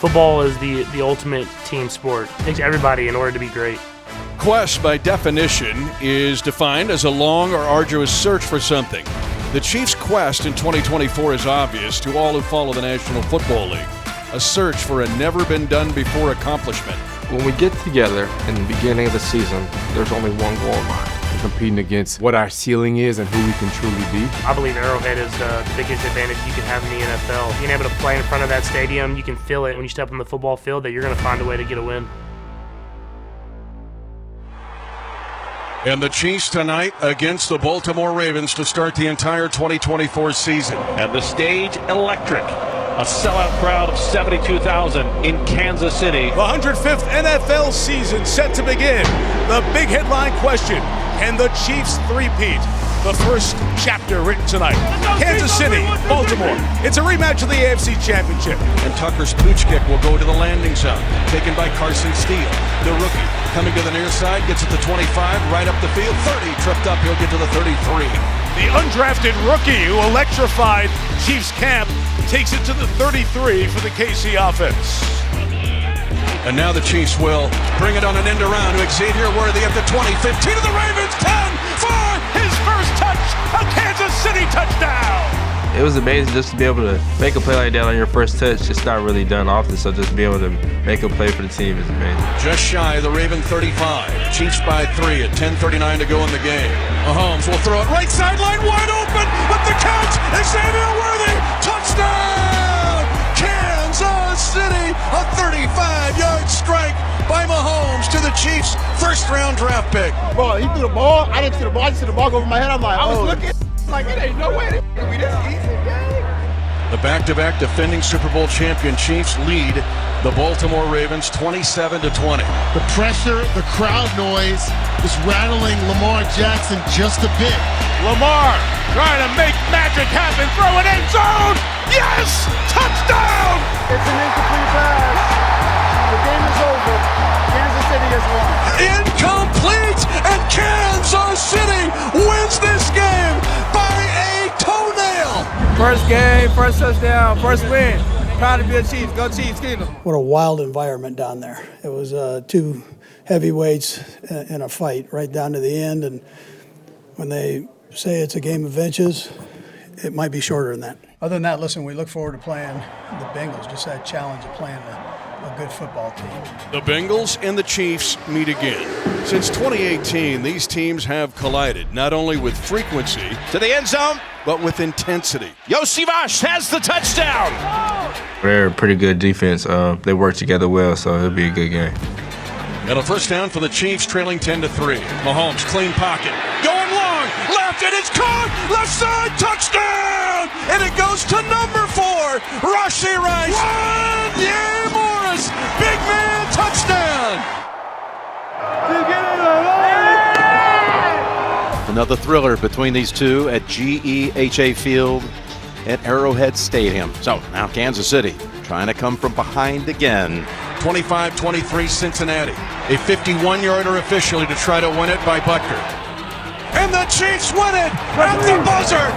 Football is the ultimate team sport. It takes everybody in order to be great. Quest, by definition, is defined as a long or arduous search for something. The Chiefs' quest in 2024 is obvious to all who follow the National Football League. A search for a never-been-done-before accomplishment. When we get together in the beginning of the season, there's only one goal in mind. We're competing against what our ceiling is and who we can truly be. I believe Arrowhead is the biggest advantage you can have in the NFL. Being able to play in front of that stadium, you can feel it when you step on the football field that you're going to find a way to get a win. And the Chiefs tonight against the Baltimore Ravens to start the entire 2024 season. And the stage electric. A sellout crowd of 72,000 in Kansas City. The 105th NFL season set to begin. The big headline question, can the Chiefs three-peat? The first chapter written tonight. Kansas City, Baltimore. It's a rematch of the AFC Championship. And Tucker's pooch kick will go to the landing zone. Taken by Carson Steele, the rookie. Coming to the near side, gets it to 25, right up the field. 30, tripped up, he'll get to the 33. The undrafted rookie who electrified Chiefs camp takes it to the 33 for the KC offense. And now the Chiefs will bring it on an end around to Xavier Worthy at the 20, 15 to the Ravens, 10, 4. His first touch, a Kansas City touchdown. It was amazing just to be able to make a play like that on your first touch. It's not really done often, so just be able to make a play for the team is amazing. Just shy of the Raven 35. Chiefs by 3 at 10:39 to go in the game. Mahomes will throw it right sideline, wide open with the catch. Xavier Worthy, touchdown! Kansas City, a 35-yard strike by Mahomes to the Chiefs' first-round draft pick. Bro, he threw the ball. I didn't see the ball. I just see the ball go over my head. I'm like, I was looking. Like, it ain't no way this can be this easy, gang. The back-to-back defending Super Bowl champion Chiefs lead the Baltimore Ravens 27-20. The pressure, the crowd noise is rattling Lamar Jackson just a bit. Lamar trying to make magic happen, throw it end zone. Yes! Touchdown! It's an incomplete pass. The game is over. Kansas City has won. Incomplete! And Kansas City wins this game by a toenail! First game, first touchdown, first win. Proud to be a Chiefs. Go Chiefs, Kingdom. What a wild environment down there. It was two heavyweights in a fight right down to the end. And when they say it's a game of inches, it might be shorter than that. Other than that, listen, we look forward to playing the Bengals. Just that challenge of playing a good football team. The Bengals and the Chiefs meet again. Since 2018, these teams have collided, not only with frequency, To the end zone. but with intensity. Yosivash has the touchdown. They're a pretty good defense. They work together well, so it'll be a good game. And a first down for the Chiefs, trailing 10-3. Mahomes, clean pocket. Going long, left, and it's caught! Left side, touchdown! And it goes to number 4, Rashee Rice. Wanya Morris, big man, touchdown! Another thriller between these two at GEHA Field at Arrowhead Stadium. So now Kansas City trying to come from behind again. 25-23 Cincinnati. A 51-yarder officially to try to win it by Butker. And the Chiefs win it at the buzzer!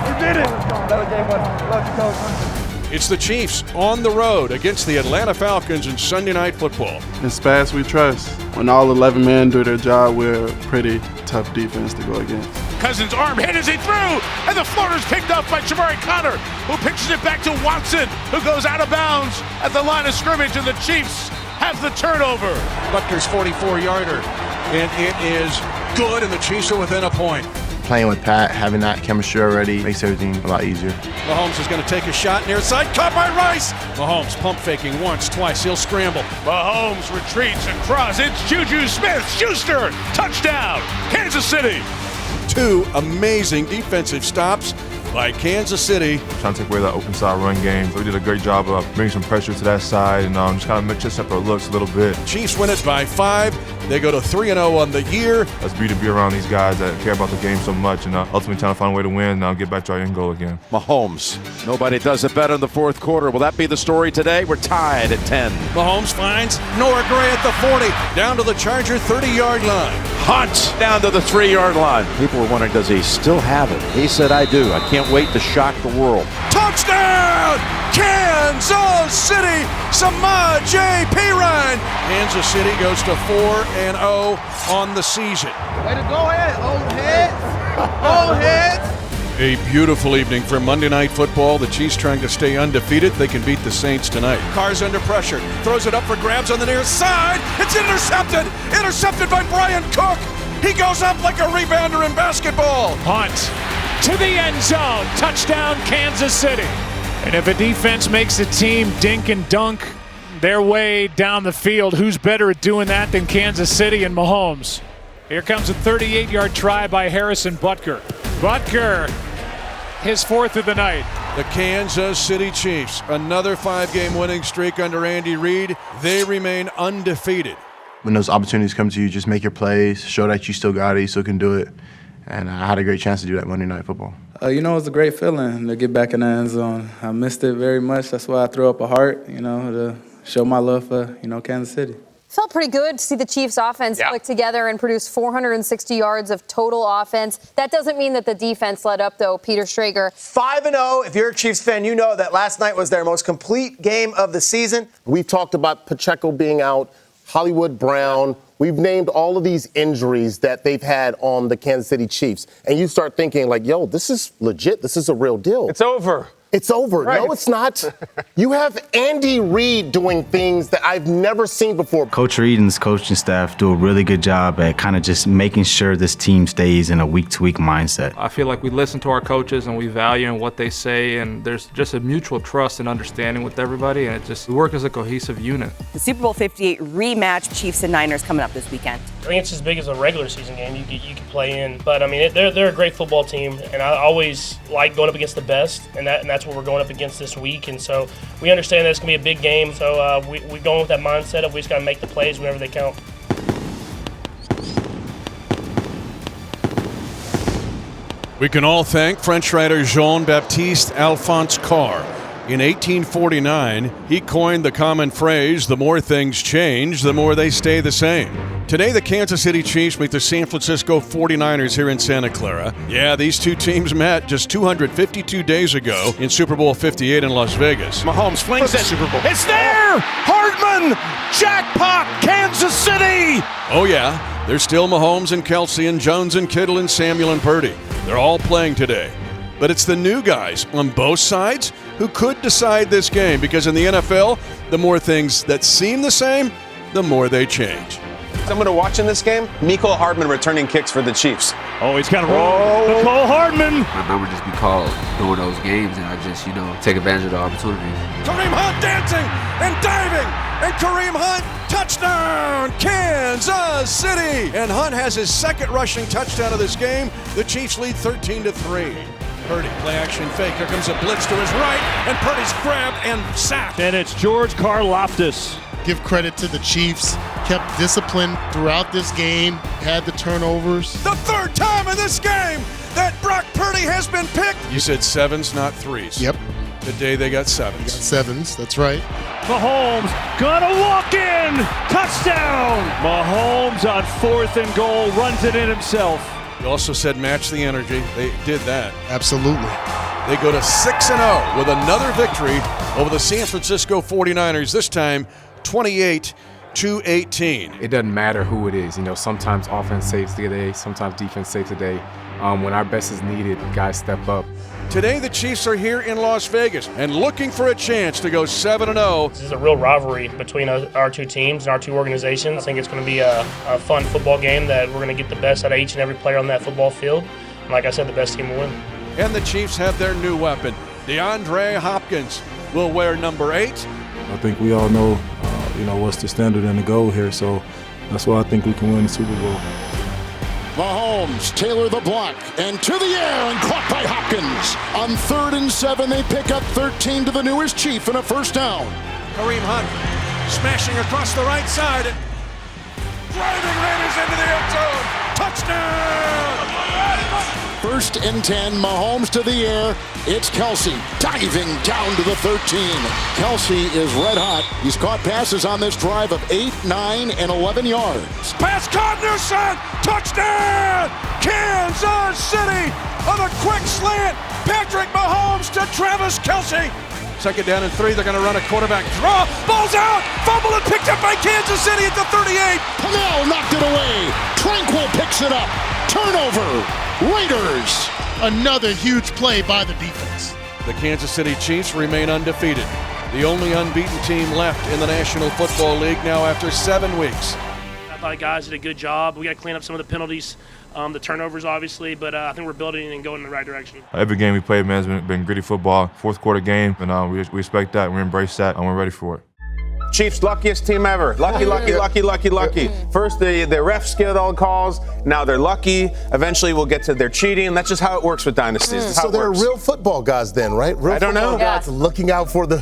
It's the Chiefs on the road against the Atlanta Falcons in Sunday Night Football. In Spaz we trust. When all 11 men do their job, we're a pretty tough defense to go against. Cousins' arm hit as he threw, and the floater's picked up by Jabari Connor, who pitches it back to Watson, who goes out of bounds at the line of scrimmage, and the Chiefs have the turnover. Butker's 44-yarder, and it is good, and the Chiefs are within a point. Playing with Pat, having that chemistry already makes everything a lot easier. Mahomes is going to take a shot near side, caught by Rice. Mahomes pump faking once, twice, he'll scramble. Mahomes retreats across. It's Juju Smith-Schuster. Touchdown, Kansas City. 2 amazing defensive stops by Kansas City. Trying to take away that open side run game. So we did a great job of bringing some pressure to that side and just kind of mix up our looks a little bit. Chiefs win it by 5. They go to 3-0 on the year. It's beautiful to be around these guys that care about the game so much and ultimately trying to find a way to win and get back to our end goal again. Mahomes, nobody does it better in the fourth quarter. Will that be the story today? We're tied at 10. Mahomes finds Noah Gray at the 40, down to the Charger 30-yard line. Hunt down to the 3-yard line. People were wondering, does he still have it? He said, I do. I can't wait to shock the world. Touchdown! Kansas City! Samaje Perine! Kansas City goes to 4-0 on the season. Way to go ahead, old heads. Old heads. A beautiful evening for Monday Night Football. The Chiefs trying to stay undefeated. They can beat the Saints tonight. Carr's under pressure. Throws it up for grabs on the near side. It's intercepted. Intercepted by Brian Cook. He goes up like a rebounder in basketball. Hunt to the end zone. Touchdown, Kansas City. And if a defense makes a team dink and dunk their way down the field, who's better at doing that than Kansas City and Mahomes? Here comes a 38-yard try by Harrison Butker. Butker, his 4th of the night. The Kansas City Chiefs, another 5-game winning streak under Andy Reid. They remain undefeated. When those opportunities come to you, just make your plays, show that you still got it, you still can do it. And I had a great chance to do that Monday Night Football. It was a great feeling to get back in the end zone. I missed it very much. That's why I threw up a heart, to show my love for, Kansas City. Felt pretty good to see the Chiefs offense click together and produce 460 yards of total offense. That doesn't mean that the defense let up, though, Peter Schrager. 5-0. If you're a Chiefs fan, you know that last night was their most complete game of the season. We've talked about Pacheco being out, Hollywood Brown. We've named all of these injuries that they've had on the Kansas City Chiefs. And you start thinking like, yo, this is legit. This is a real deal. It's over. It's over. Right. No, it's not. You have Andy Reid doing things that I've never seen before. Coach Reid and his coaching staff do a really good job at kind of just making sure this team stays in a week-to-week mindset. I feel like we listen to our coaches and we value what they say, and there's just a mutual trust and understanding with everybody, and we work as a cohesive unit. The Super Bowl 58 rematch, Chiefs and Niners, coming up this weekend. I think it's as big as a regular season game you can play in. But, I mean, they're a great football team, and I always like going up against the best, and that's what we're going up against this week. And so we understand that it's going to be a big game, so we're going with that mindset of we just got to make the plays whenever they count. We can all thank French writer Jean-Baptiste Alphonse Carr. In 1849, he coined the common phrase, the more things change, the more they stay the same. Today, the Kansas City Chiefs meet the San Francisco 49ers here in Santa Clara. Yeah, these two teams met just 252 days ago in Super Bowl 58 in Las Vegas. Mahomes flings it. Super Bowl. It's there! Hardman! Jackpot! Kansas City! Oh yeah, there's still Mahomes and Kelsey and Jones and Kittle and Samuel and Purdy. They're all playing today. But it's the new guys on both sides who could decide this game, because in the NFL, the more things that seem the same, the more they change. I'm going to watch in this game, Mecole Hardman returning kicks for the Chiefs. Oh, he's kind of rolling. Mecole Hardman. My number just be called during those games, and I just, take advantage of the opportunities. Kareem Hunt dancing and diving, and Kareem Hunt, touchdown, Kansas City! And Hunt has his second rushing touchdown of this game. The Chiefs lead 13-3. Purdy, play action fake. Here comes a blitz to his right, and Purdy's grabbed and sacked. And it's George Karlaftis. Give credit to the Chiefs. Kept discipline throughout this game. Had the turnovers. The third time in this game that Brock Purdy has been picked. You said sevens, not threes. Yep. Today they got sevens. Got sevens, that's right. Mahomes gonna walk in. Touchdown. Mahomes on 4th and goal, runs it in himself. You also said match the energy. They did that. Absolutely. They go to 6-0 with another victory over the San Francisco 49ers, this time 28-18. It doesn't matter who it is. Sometimes offense saves the day, sometimes defense saves the day. When our best is needed, guys step up. Today, the Chiefs are here in Las Vegas and looking for a chance to go 7-0. This is a real rivalry between our two teams and our two organizations. I think it's going to be a fun football game that we're going to get the best out of each and every player on that football field. And like I said, the best team will win. And the Chiefs have their new weapon. DeAndre Hopkins will wear number 8. I think we all know, what's the standard and the goal here. So that's why I think we can win the Super Bowl. Mahomes, Taylor the block, and to the air, and caught by Hopkins. On 3rd and 7, they pick up 13 to the newest Chief and a first down. Kareem Hunt smashing across the right side. Driving Raiders into the end zone. Touchdown! First and 10, Mahomes to the air. It's Kelsey diving down to the 13. Kelsey is red hot. He's caught passes on this drive of 8, 9, and 11 yards. Pass caught, intercept, touchdown, Kansas City on a quick slant. Patrick Mahomes to Travis Kelsey. Second down and 3, they're going to run a quarterback draw. Ball's out, fumble and picked up by Kansas City at the 38. Pennell knocked it away. Tranquil picks it up. Turnover, Raiders. Another huge play by the defense. The Kansas City Chiefs remain undefeated. The only unbeaten team left in the National Football League now after 7 weeks. I thought the guys did a good job. We got to clean up some of the penalties, the turnovers, obviously, but I think we're building and going in the right direction. Every game we played, man, has been gritty football. Fourth quarter game, and we expect that. We embrace that, and we're ready for it. Chiefs, luckiest team ever. Lucky. First, the refs get all the calls. Now they're lucky. Eventually, we'll get to their cheating. That's just how it works with dynasties. That's how So it they're works. real football guys then, right? Real I don't football know. guys looking out for the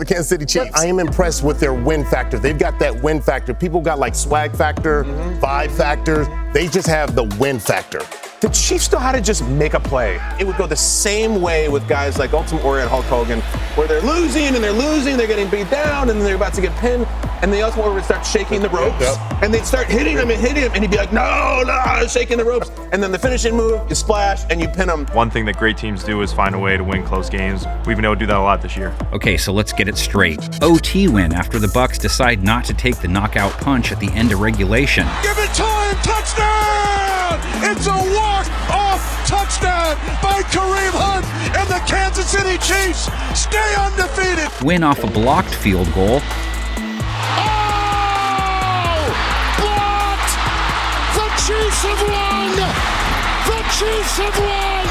Kansas City Chiefs. I am impressed with their win factor. They've got that win factor. People got like swag factor, vibe factor. They just have the win factor. The Chiefs know how to just make a play. It would go the same way with guys like Ultimate Warrior and Hulk Hogan, where they're losing, they're getting beat down, and they're about to get pinned, and the Ultimate Warrior would start shaking the ropes, and they'd start hitting him, and he'd be like, no, shaking the ropes, and then the finishing move, you splash, and you pin him. One thing that great teams do is find a way to win close games. We've been able to do that a lot this year. Okay, so let's get it straight. OT win after the Bucs decide not to take the knockout punch at the end of regulation. Give it time, touchdown! It's a walk-off touchdown by Kareem Hunt, and the Kansas City Chiefs stay undefeated. Win off a blocked field goal. Blocked! The Chiefs have won! The Chiefs have won!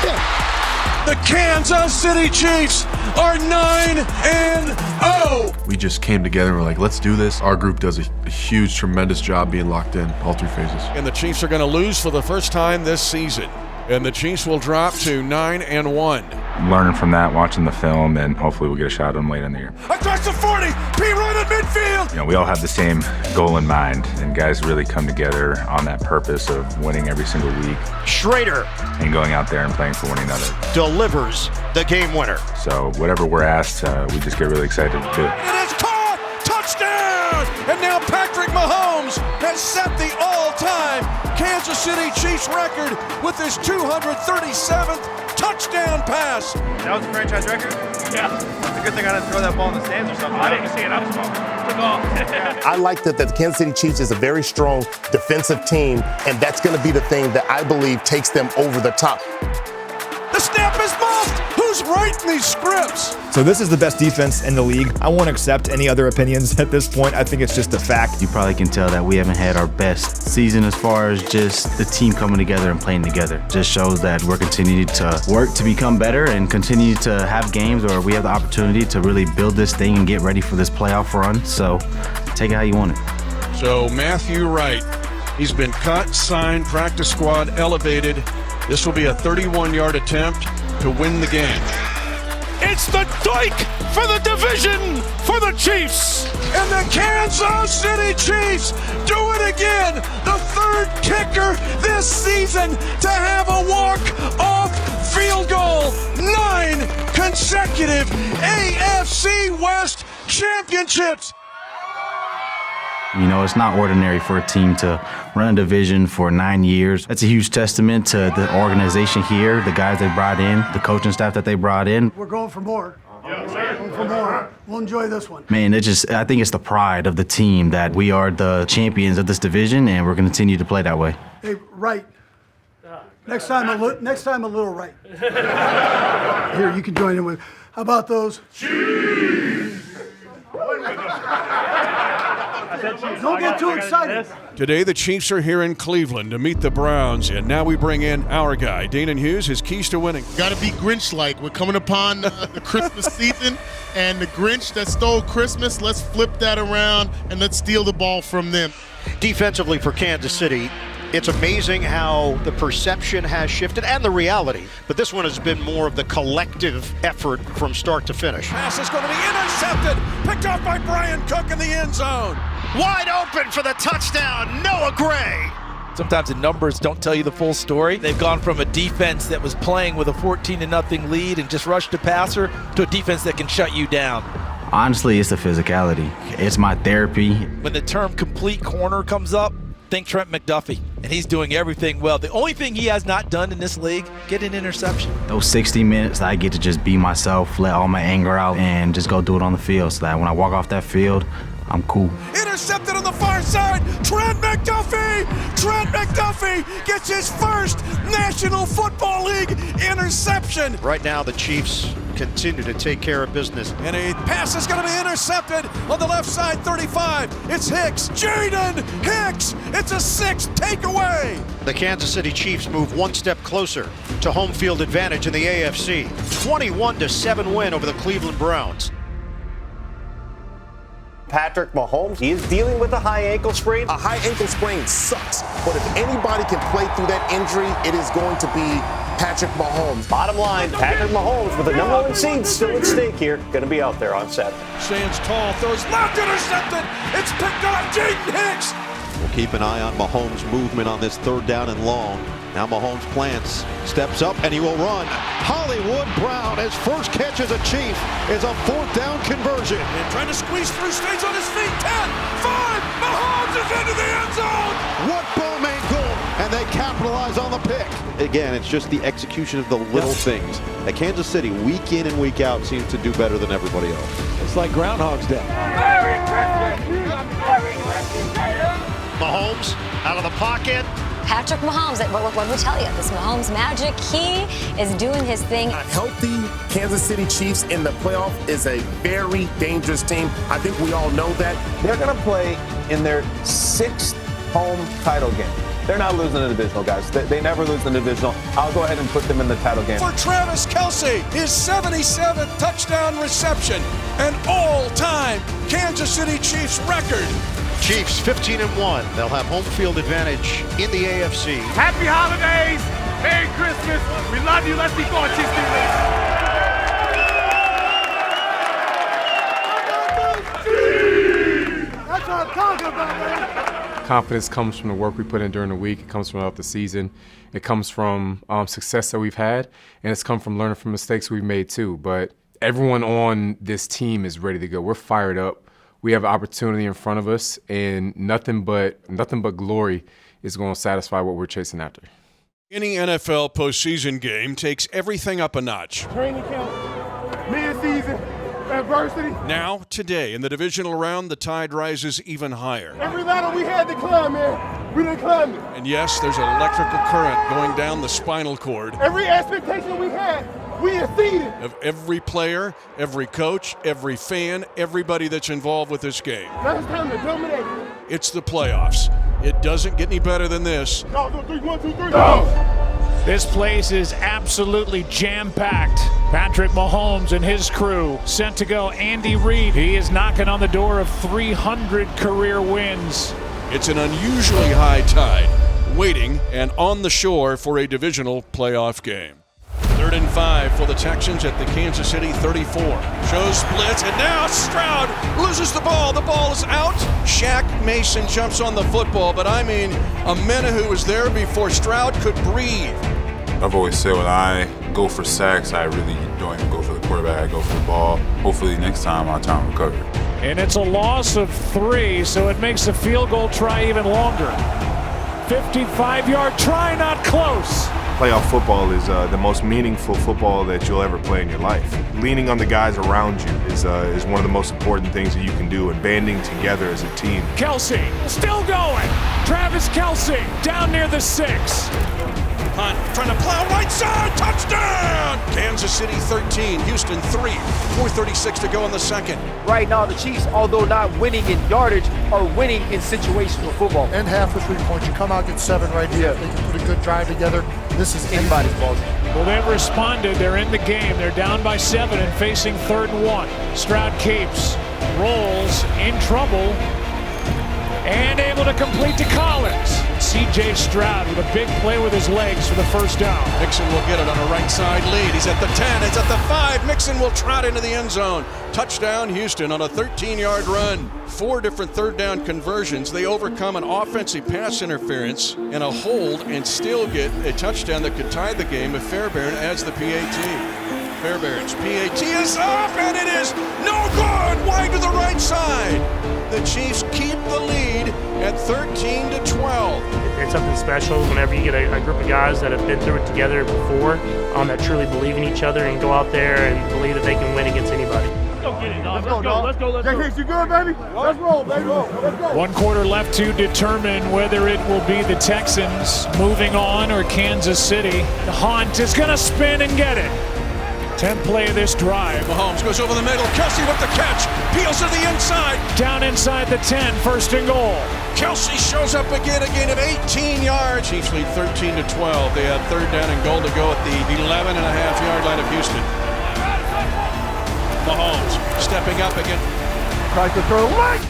The Kansas City Chiefs are 9-0. We just came together and we're like, let's do this. Our group does a huge, tremendous job being locked in, all 3 phases. And the Chiefs are going to lose for the first time this season. And the Chiefs will drop to 9-1. Learning from that, watching the film, and hopefully we'll get a shot at them later in the year. Across the 40, P right at midfield. You know, we all have the same goal in mind, and guys really come together on that purpose of winning every single week. Schrader and going out there and playing for one another. delivers the game winner. So whatever we're asked, we just get really excited to do it. It is caught! Touchdown! And now Patrick Mahomes has set the all-time Kansas City Chiefs record with his 237th touchdown pass. That was a franchise record? Yeah. It's a good thing I didn't throw that ball in the stands or something. I didn't see it. I was small. Took off. I like that the Kansas City Chiefs is a very strong defensive team, and that's going to be the thing that I believe takes them over the top. The snap is muffed. Who's writing these scripts? So this is the best defense in the league. I won't accept any other opinions at this point. I think it's just a fact. You probably can tell that we haven't had our best season as far as just the team coming together and playing together. Just shows that we're continuing to work to become better and continue to have games where we have the opportunity to really build this thing and get ready for this playoff run. So take it how you want it. So Matthew Wright, he's been cut, signed, practice squad, elevated. This will be a 31-yard attempt to win the game. It's the dike for the division for the Chiefs. And the Kansas City Chiefs do it again. The third kicker this season to have a walk-off field goal. 9 consecutive AFC West championships. You know, it's not ordinary for a team to run a division for 9 years. That's a huge testament to the organization here, the guys they brought in, the coaching staff that they brought in. We're going for more. Going for more. We'll enjoy this one. Man, I think it's the pride of the team that we are the champions of this division, and we're going to continue to play that way. Hey, right. Next time a little right. Here, you can join in with. How about those? Don't get too excited. Today, the Chiefs are here in Cleveland to meet the Browns, and now we bring in our guy, Danon Hughes, his keys to winning. Got to be Grinch-like. We're coming upon the Christmas season, and the Grinch that stole Christmas, let's flip that around and let's steal the ball from them. Defensively for Kansas City, it's amazing how the perception has shifted and the reality, but this one has been more of the collective effort from start to finish. Pass is going to be intercepted, picked off by Brian Cook in the end zone. Wide open for the touchdown, Noah Gray. Sometimes the numbers don't tell you the full story. They've gone from a defense that was playing with a 14-0 lead and just rushed the passer to a defense that can shut you down. Honestly, it's the physicality. It's my therapy. When the term complete corner comes up, think Trent McDuffie, and he's doing everything well. The only thing he has not done in this league, get an interception. Those 60 minutes, I get to just be myself, let all my anger out, and just go do it on the field so that when I walk off that field, I'm cool. Intercepted on the far side. Trent McDuffie! Trent McDuffie gets his first National Football League interception. Right now, the Chiefs continue to take care of business. And a pass is going to be intercepted on the left side, 35. It's Hicks. Jaden Hicks. It's a 6th takeaway. The Kansas City Chiefs move one step closer to home field advantage in the AFC. 21-7 win over the Cleveland Browns. Patrick Mahomes, he is dealing with a high ankle sprain. A high ankle sprain sucks, but if anybody can play through that injury, it is going to be Patrick Mahomes. Bottom line, Patrick Mahomes with the #1 seed still at stake here, going to be out there on Saturday. Stands tall, throws left, intercepted. It's picked off Jaden Hicks. We'll keep an eye on Mahomes' movement on this 3rd down and long. Now Mahomes plants, steps up, and he will run. Hollywood Brown, his first catch as a Chief, is a 4th down conversion. And trying to squeeze through, stays on his feet. 10, 5, Mahomes is into the end zone. What Bowman goal, and they capitalize on the pick. Again, it's just the execution of the little things. At Kansas City, week in and week out, seems to do better than everybody else. It's like Groundhog's Day. Mahomes out of the pocket. Patrick Mahomes, what we tell you, this Mahomes magic, he is doing his thing. A healthy Kansas City Chiefs in the playoff is a very dangerous team. I think we all know that. They're going to play in their 6th home title game. They're not losing the divisional, guys. They never lose the divisional. I'll go ahead and put them in the title game. For Travis Kelce, his 77th touchdown reception, an all-time Kansas City Chiefs record. Chiefs 15-1. They'll have home field advantage in the AFC. Happy holidays. Merry Christmas. We love you. Let's be going, Chiefs. That's what I'm talking about, man. Confidence comes from the work we put in during the week. It comes from throughout the season. It comes from success that we've had, and it's come from learning from mistakes we've made too. But everyone on this team is ready to go. We're fired up. We have opportunity in front of us, and nothing but glory is going to satisfy what we're chasing after. Any NFL postseason game takes everything up a notch. Training camp, mid-season, adversity. Now, today, in the divisional round, the tide rises even higher. Every ladder we had to climb, man, we didn't climb it. And yes, there's an electrical current going down the spinal cord. Every expectation we had, we exceeded. Of every player, every coach, every fan, everybody that's involved with this game. Now it's time to dominate. It's the playoffs. It doesn't get any better than this. No, 3, 1, 2, 3. Go. This place is absolutely jam-packed. Patrick Mahomes and his crew sent to go Andy Reid. He is knocking on the door of 300 career wins. It's an unusually high tide, waiting and on the shore for a divisional playoff game. 3rd and 5 for the Texans at the Kansas City 34. Shows blitz, and now Stroud loses the ball. The ball is out. Shaq Mason jumps on the football, but I mean, Amenahu was there before Stroud could breathe. I've always said when I go for sacks, I really don't even go for the quarterback. I go for the ball. Hopefully next time I'll try and recover. And it's a loss of 3, so it makes the field goal try even longer. 55-yard try, not close. Playoff football is the most meaningful football that you'll ever play in your life. Leaning on the guys around you is one of the most important things that you can do, and banding together as a team. Kelce still going. Travis Kelce down near the 6. Hunt trying to plow right side, touchdown! Kansas City 13, Houston 3, 4:36 to go in the second. Right now, the Chiefs, although not winning in yardage, are winning in situational football. And half the 3 points. You come out, get 7 right here. They can put a good drive together. This is anybody's ball game. Well, they've responded. They're in the game. They're down by 7 and facing 3rd and 1. Stroud keeps, rolls, in trouble, and able to complete to Collins. C.J. Stroud with a big play with his legs for the first down. Mixon will get it on a right side lead. He's at the 10, it's at the 5. Mixon will trot into the end zone. Touchdown Houston on a 13-yard run. 4 different third down conversions. They overcome an offensive pass interference and a hold and still get a touchdown that could tie the game if Fairbairn adds the PAT. Fairbairn's PAT is up, and it is no good. Wide to the right side. The Chiefs keep the lead at 13-12. It's something special whenever you get a group of guys that have been through it together before, that truly believe in each other and go out there and believe that they can win against anybody. Let's go get it, dog. Let's go. JK, you good, baby? Let's roll, baby. Let's go. 1 quarter left to determine whether it will be the Texans moving on or Kansas City. The Hunt is going to spin and get it. 10th play of this drive. Mahomes goes over the middle. Kelsey with the catch. Peels to the inside. Down inside the 10, 1st and goal. Kelsey shows up again, a gain of 18 yards. Chiefs lead 13-12. They have 3rd down and goal to go at the 11.5-yard line of Houston. Mahomes stepping up again. Tries to throw right.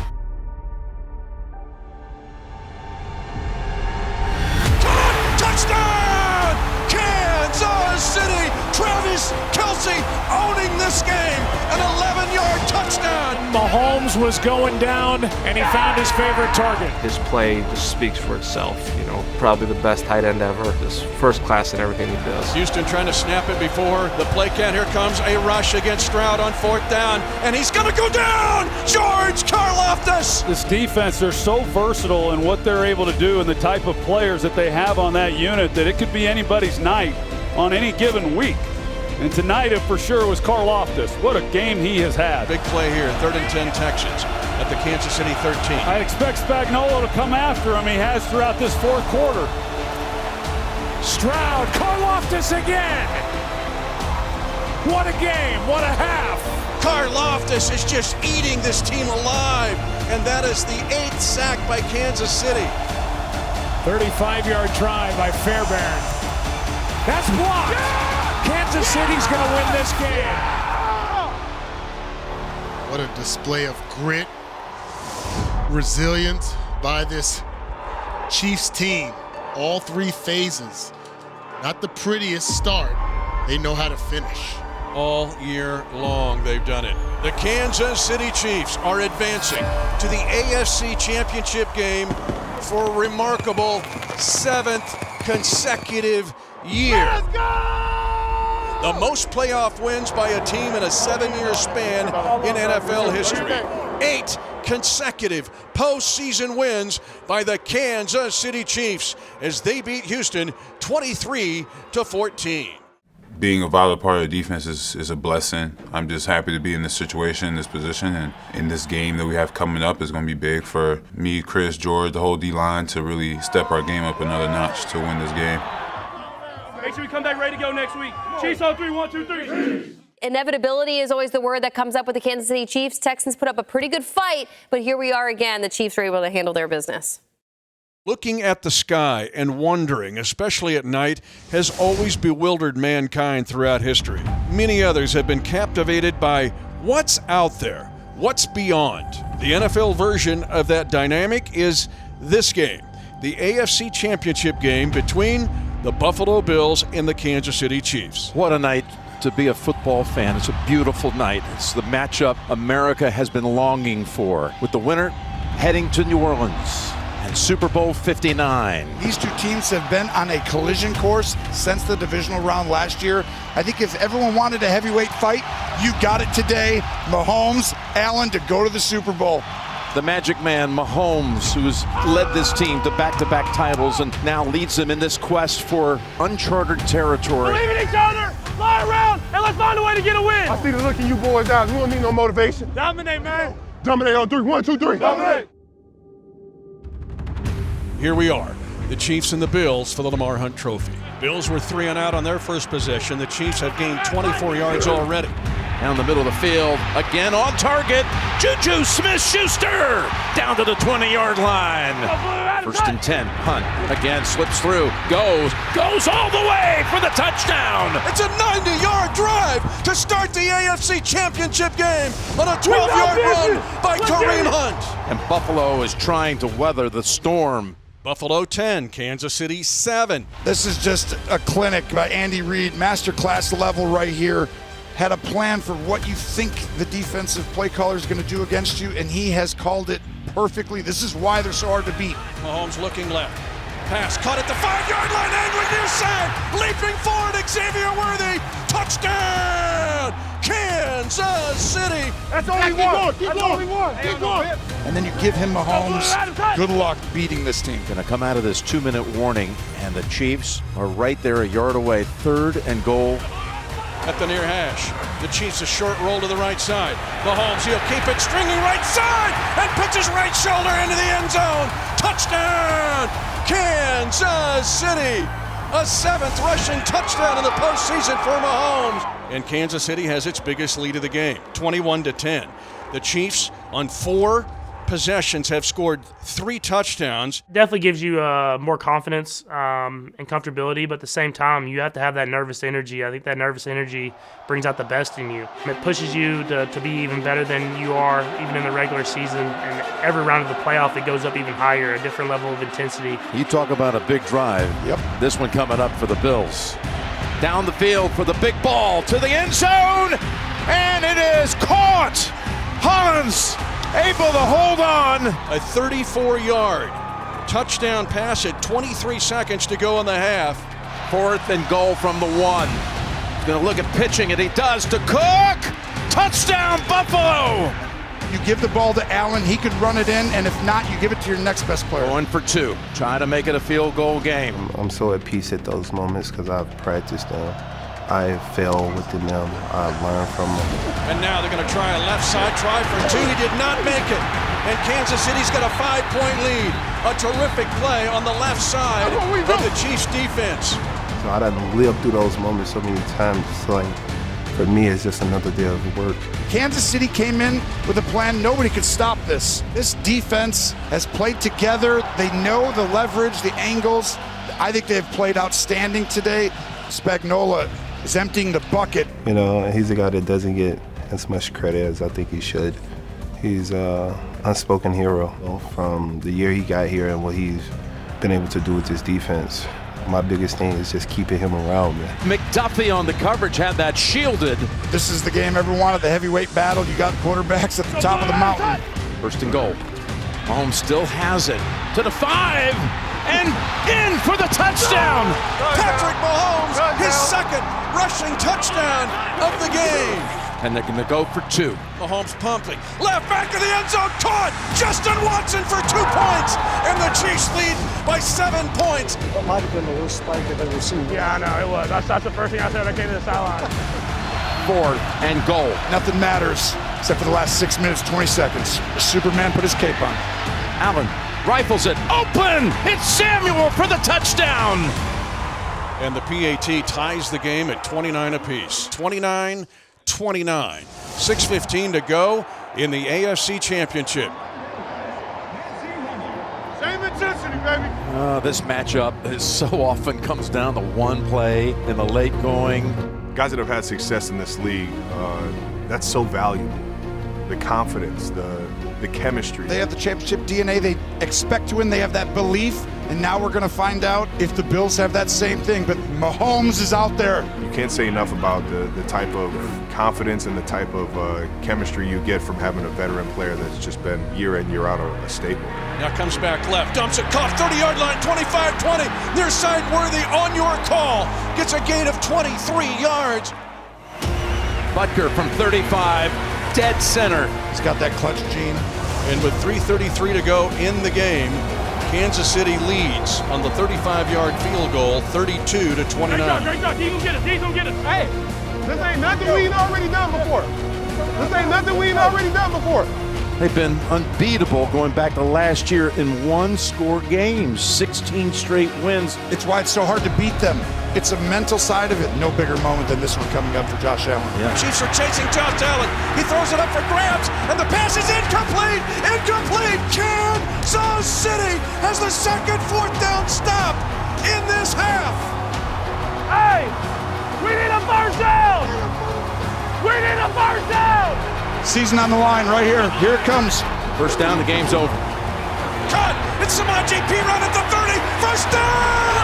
Touchdown! Kansas City! Travis Kelsey owning this game. An 11-yard touchdown. Mahomes was going down, and he found his favorite target. His play just speaks for itself. Probably the best tight end ever. Just first class in everything he does. Houston trying to snap it before the play count. Here comes a rush against Stroud on 4th down, and he's going to go down. George Karlaftis. This defense, they're so versatile in what they're able to do and the type of players that they have on that unit that it could be anybody's night on any given week. And tonight, it for sure was Karlaftis. What a game he has had. Big play here, 3rd and 10 Texans at the Kansas City 13. I expect Spagnuolo to come after him. He has throughout this 4th quarter. Stroud, Karlaftis again. What a game, what a half. Karlaftis is just eating this team alive, and that is the 8th sack by Kansas City. 35-yard drive by Fairbairn. That's blocked. Yeah! Kansas City's going to win this game. What a display of grit, resilience by this Chiefs team. All 3 phases. Not the prettiest start. They know how to finish. All year long, they've done it. The Kansas City Chiefs are advancing to the AFC Championship game for a remarkable 7th consecutive year. Let's go! The most playoff wins by a team in a 7-year span in NFL history. 8 consecutive postseason wins by the Kansas City Chiefs as they beat Houston 23-14. Being a vital part of the defense is a blessing. I'm just happy to be in this situation, this position, and in this game that we have coming up is going to be big for me, Chris, George, the whole D-line to really step our game up another notch to win this game. Make sure we come back ready to go next week. Chiefs on 3, 1, 2, 3. Inevitability is always the word that comes up with the Kansas City Chiefs. Texans put up a pretty good fight, but here we are again. The Chiefs were able to handle their business. Looking at the sky and wondering, especially at night, has always bewildered mankind throughout history. Many others have been captivated by what's out there, what's beyond. The NFL version of that dynamic is this game, the AFC Championship game between the Buffalo Bills and the Kansas City Chiefs. What a night to be a football fan. It's a beautiful night. It's the matchup America has been longing for, with the winner heading to New Orleans and Super Bowl 59. These 2 teams have been on a collision course since the divisional round last year. I think if everyone wanted a heavyweight fight, you got it today. Mahomes, Allen to go to the Super Bowl. The magic man, Mahomes, who's led this team to back-to-back titles and now leads them in this quest for uncharted territory. Believe in each other, fly around, and let's find a way to get a win. I see the look in you boys' eyes. We don't need no motivation. Dominate, man. Dominate on 3, 1, 2, 3. Dominate. Here we are, the Chiefs and the Bills for the Lamar Hunt Trophy. Bills were 3 and out on their first possession. The Chiefs have gained 24 yards already. Down the middle of the field, again on target, Juju Smith-Schuster down to the 20-yard line. 1st and 10, Hunt again slips through, goes all the way for the touchdown. It's a 90-yard drive to start the AFC Championship game on a 12-yard run by Kareem Hunt. And Buffalo is trying to weather the storm. Buffalo 10, Kansas City 7. This is just a clinic by Andy Reid, masterclass level right here. Had a plan for what you think the defensive play caller is going to do against you, and he has called it perfectly. This is why they're so hard to beat. Mahomes looking left. Pass caught at the 5-yard line, angling near side, leaping forward, Xavier Worthy, touchdown, Kansas City. That's all he wants. That's all he wants. Keep going. And then you give him Mahomes. Good luck beating this team. Going to come out of this 2-minute warning, and the Chiefs are right there a yard away. 3rd and goal. At the near hash, the Chiefs a short roll to the right side. Mahomes, he'll keep it stringing right side and puts his right shoulder into the end zone. Touchdown, Kansas City. A 7th rushing touchdown in the postseason for Mahomes. And Kansas City has its biggest lead of the game, 21-10. The Chiefs on 4 possessions have scored 3 touchdowns. Definitely gives you more confidence and comfortability, but at the same time, you have to have that nervous energy. I think that nervous energy brings out the best in you. It pushes you to be even better than you are even in the regular season, and every round of the playoff, it goes up even higher, a different level of intensity. You talk about a big drive. Yep. This one coming up for the Bills. Down the field for the big ball to the end zone, and it is caught. Hans able to hold on. A 34-yard touchdown pass at 23 seconds to go in the half. 4th and goal from the 1. He's going to look at pitching it. He does to Cook. Touchdown, Buffalo. You give the ball to Allen, he could run it in, and if not, you give it to your next best player. 1 for 2. Trying to make it a field goal game. I'm so at peace at those moments because I've practiced them. I fail within them. I learn from them. And now they're going to try a left side try for 2. He did not make it. And Kansas City's got a 5-point lead. A terrific play on the left side of the Chiefs defense. So I done lived through those moments so many times. It's like, for me, it's just another day of work. Kansas City came in with a plan. Nobody could stop this. This defense has played together. They know the leverage, the angles. I think they've played outstanding today. Spagnuolo is emptying the bucket. You know, he's a guy that doesn't get as much credit as I think he should. He's an unspoken hero from the year he got here and what he's been able to do with his defense. My biggest thing is just keeping him around, man. McDuffie on the coverage had that shielded. This is the game everyone wanted, the heavyweight battle. You got quarterbacks at the top of the mountain. 1st and goal. Mahomes still has it to the 5 and in for the touchdown. Patrick Mahomes, his 2nd rushing touchdown of the game. And they're going to go for 2. Mahomes pumping. Left back of the end zone, caught. Justin Watson for 2 points. And the Chiefs lead by 7 points. That might have been the worst spike I've ever seen. Yeah, I know, it was. That's the first thing I said when I came to the sideline. 4th and goal. Nothing matters except for the last 6 minutes, 20 seconds. Superman put his cape on. Allen rifles it. Open! It's Samuel for the touchdown. And the PAT ties the game at 29 apiece. 29-29. 6:15 to go in the AFC Championship. Same intensity, baby. This matchup so often comes down to one play in the late going. Guys that have had success in this league, that's so valuable. The confidence, the chemistry. They have the championship DNA. They expect to win. They have that belief. And now we're going to find out if the Bills have that same thing. But Mahomes is out there. You can't say enough about the type of confidence and the type of chemistry you get from having a veteran player that's just been year in, year out a staple. Now comes back left, dumps it, caught 30-yard line, 25-20. Near side Worthy on your call. Gets a gain of 23 yards. Butker from 35, dead center. He's got that clutch gene. And with 3:33 to go in the game, Kansas City leads on the 35-yard field goal, 32-29. Great job. He's gonna get it. He's gonna get it. Hey, this ain't nothing we ain't already done before. This ain't nothing we ain't already done before. They've been unbeatable going back to last year in one-score games, 16 straight wins. It's why it's so hard to beat them. It's a mental side of it. No bigger moment than this one coming up for Josh Allen. Yeah. Chiefs are chasing Josh Allen. He throws it up for grabs, and the pass is incomplete. Incomplete. Kansas City has the second 4th down stop in this half. Hey, we need a first down. We need a first down. Season on the line right here. Here it comes. First down, the game's over. Cut. Gets some on JP run at the 30. First down!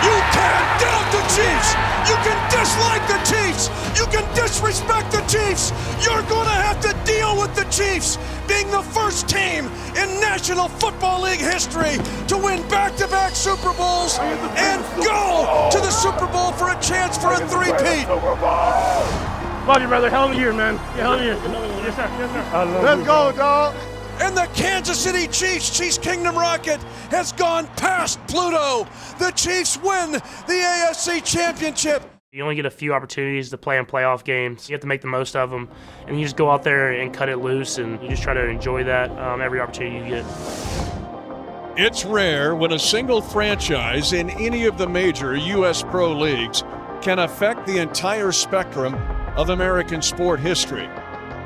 You can't doubt the Chiefs. You can dislike the Chiefs. You can disrespect the Chiefs. You're going to have to deal with the Chiefs being the first team in National Football League history to win back-to-back Super Bowls and go to the Super Bowl for a chance for a three-peat. Love you, brother. Hell of a year, man. Hell of a year. Yes, sir. Yes, sir. Let's go, dog. And the Kansas City Chiefs Kingdom rocket has gone past Pluto. The Chiefs win the AFC Championship. You only get a few opportunities to play in playoff games. You have to make the most of them, and you just go out there and cut it loose, and you just try to enjoy that every opportunity you get. It's rare when a single franchise in any of the major U.S. pro leagues can affect the entire spectrum of American sport history.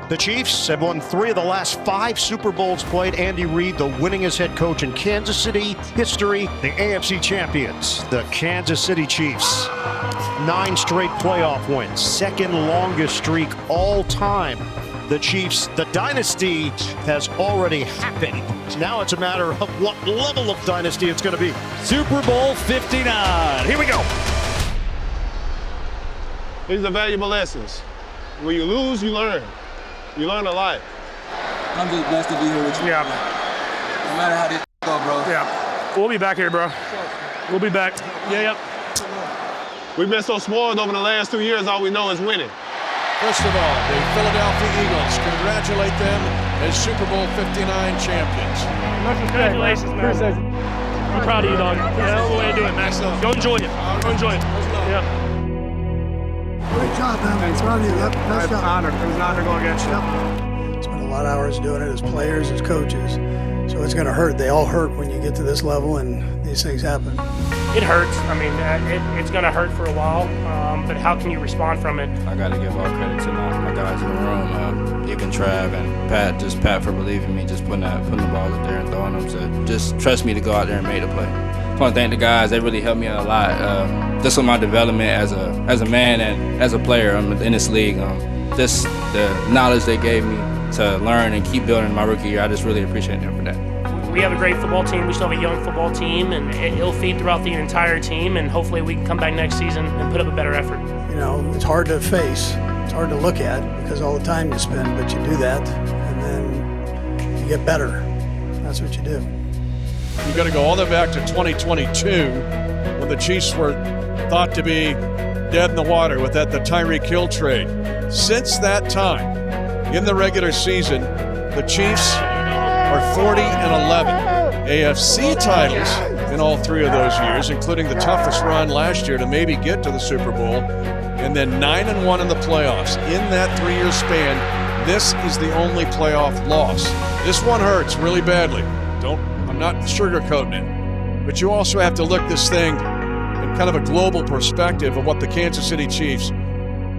The Chiefs have won 3 of the last 5 Super Bowls played. Andy Reid, the winningest head coach in Kansas City history. The AFC champions, the Kansas City Chiefs. 9 straight playoff wins, second longest streak all time. The Chiefs, the dynasty has already happened. Now it's a matter of what level of dynasty it's going to be. Super Bowl 59. Here we go. These are valuable lessons. When you lose, you learn. You learn a lot. I'm just blessed to be here with you. Yeah. No matter how this go, bro. Yeah. We'll be back here, bro. We'll be back. Yeah. We've been so spoiled over the last 2 years, all we know is winning. First of all, the Philadelphia Eagles congratulate them as Super Bowl 59 champions. Congratulations, man. I'm proud of you, dog. Hell of a way to do it, man. Go enjoy it. Go enjoy it. Yeah. Great job, man. It's proud of you. Yep. Nice job. It was an honor going against you. Spent a lot of hours doing it as players, as coaches. So it's going to hurt. They all hurt when you get to this level and these things happen. It hurts. I mean, it's going to hurt for a while, but how can you respond from it? I got to give all credit to my guys in the room, even Trav and Pat for believing me, just putting the balls up there and throwing them. So just trust me to go out there and make the play. I want to thank the guys. They really helped me out a lot. Just with my development as a man and as a player in this league. Just the knowledge they gave me to learn and keep building my rookie year. I just really appreciate them for that. We have a great football team. We still have a young football team, and it'll feed throughout the entire team, and hopefully we can come back next season and put up a better effort. You know, it's hard to face. It's hard to look at because all the time you spend, but you do that, and then you get better. That's what you do. You've got to go all the way back to 2022 when the Chiefs were thought to be dead in the water with the Tyreek Hill trade. Since that time, in the regular season, the Chiefs are 40-11. AFC titles in all 3 of those years, including the toughest run last year to maybe get to the Super Bowl, and then 9-1 in the playoffs. In that 3-year span, this is the only playoff loss. This one hurts really badly. I'm not sugarcoating it, but you also have to look this thing in kind of a global perspective of what the Kansas City Chiefs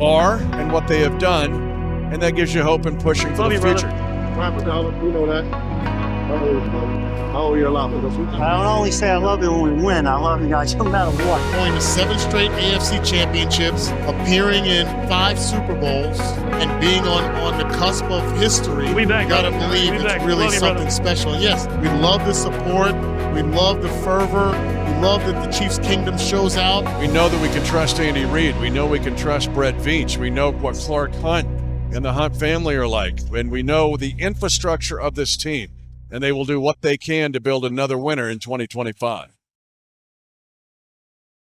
are and what they have done, and that gives you hope and pushing for the future. You know that. I owe you a lot. I don't only say I love you when we win. I love you guys no matter what. Going to 7 straight AFC championships, appearing in 5 Super Bowls, and being on the cusp of history. We back, you gotta brother. believe We it's back. really Love you, something brother. special. And yes, we love the support. We love the fervor. We love that the Chiefs Kingdom shows out. We know that we can trust Andy Reid. We know we can trust Brett Veach. We know what Clark Hunt and the Hunt family are like. And we know the infrastructure of this team. And they will do what they can to build another winner in 2025.